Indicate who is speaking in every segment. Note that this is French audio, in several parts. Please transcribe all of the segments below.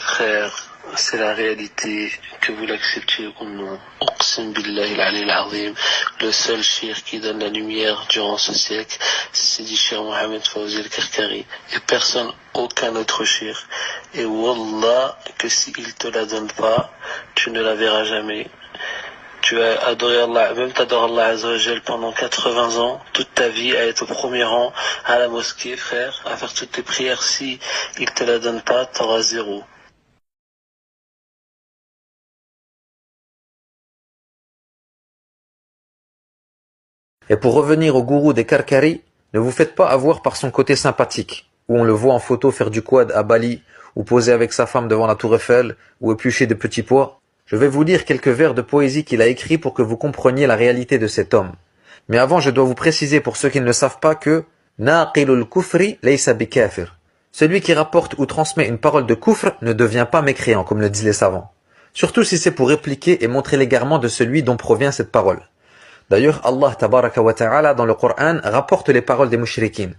Speaker 1: Frère, c'est la réalité, que vous l'acceptiez ou non. Uqsim billahi al-ali al-azim, le seul shir qui donne la lumière durant ce siècle, c'est Sidi Cheikh Mohamed Fawzi al-Karkari, et personne, aucun autre shir. Et wallah, que s'il te la donne pas, tu ne la verras jamais. Tu as adoré Allah, même t'adores Allah Azza wa Jal pendant 80 ans, toute ta vie, à être au premier rang, à la mosquée, frère, à faire toutes tes prières. Si il te la donne pas, t'auras zéro.
Speaker 2: Et pour revenir au gourou des Karkari, ne vous faites pas avoir par son côté sympathique, où on le voit en photo faire du quad à Bali, ou poser avec sa femme devant la tour Eiffel, ou éplucher de petits pois. Je vais vous lire quelques vers de poésie qu'il a écrits pour que vous compreniez la réalité de cet homme. Mais avant, je dois vous préciser pour ceux qui ne le savent pas que Naqilul kufri laysa bikafir. Celui qui rapporte ou transmet une parole de kufr ne devient pas mécréant, comme le disent les savants. Surtout si c'est pour répliquer et montrer l'égarement de celui dont provient cette parole. D'ailleurs, Allah tabaraka wa ta'ala dans le Coran rapporte les paroles des mushrikines.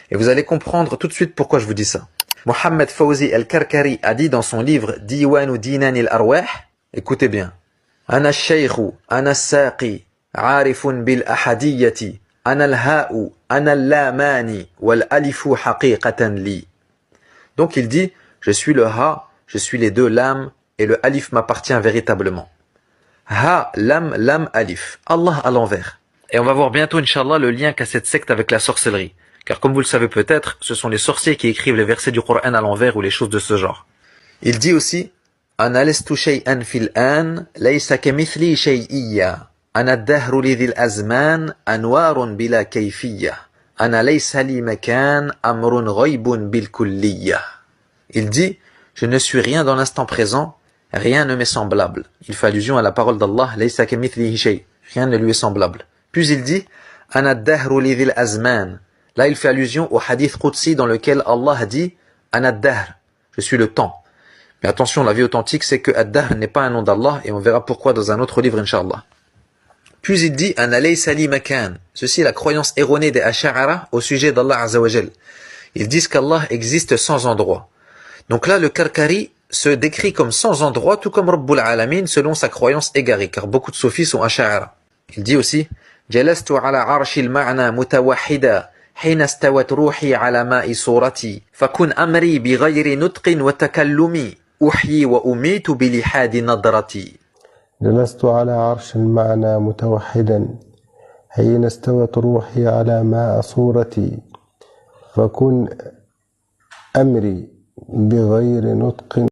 Speaker 2: Et vous allez comprendre tout de suite pourquoi je vous dis ça. Mohamed Fawzi al-Karkari a dit dans son livre Diwanu Dinan al-Arwah, écoutez bien. Ana al-shaykhu, ana al-saqi, arifun bil-ahadiyyati, ana al-ha'u, ana al-lamani, wal-alifu haqiqatan li. Donc il dit, je suis le ha, je suis les deux lames, et le alif m'appartient véritablement. Ha, lam, lam, alif. Allah à l'envers. Et on va voir bientôt, Inch'Allah, le lien qu'a cette secte avec la sorcellerie. Car comme vous le savez peut-être, ce sont les sorciers qui écrivent les versets du Coran à l'envers ou les choses de ce genre. Il dit aussi, Ana lestu shay'an fil an, laysa kamithli shay'iyya. Ana ad-dahru li dhil azman, anwarun bila kayfiyya. Ana laysa li makan, amrun ghaybun bil kulliyya. Il dit, je ne suis rien dans l'instant présent, rien ne m'est semblable. Il fait allusion à la parole d'Allah, laysa kamithlihi shay. Rien ne lui est semblable. Puis il dit, Ana ad-dahru li dhil azman. Là, il fait allusion au hadith Qudsi dans lequel Allah dit Ana ad-dahr, je suis le temps. Mais attention, la vie authentique, c'est que ad-dahr n'est pas un nom d'Allah et on verra pourquoi dans un autre livre, Inch'Allah. Puis il dit Ana laysa li makan. Ceci est la croyance erronée des Ash'ara au sujet d'Allah Azza wa Jal. Ils disent qu'Allah existe sans endroit. Donc là, le Karkari se décrit comme sans endroit, tout comme Rabbul Alamin, selon sa croyance égarée, car beaucoup de soufis sont Ash'ara. Il dit aussi Jalastu ala arshil ma'na mutawahhida. حين استوت روحي على ماء صورتي فكن أمري بغير نطق وتكلم أحيي وأميت بلحاد نظرتي.
Speaker 3: جلست على عرش المعنى متوحدا حين استوت روحي على ماء صورتي فكن أمري بغير نطق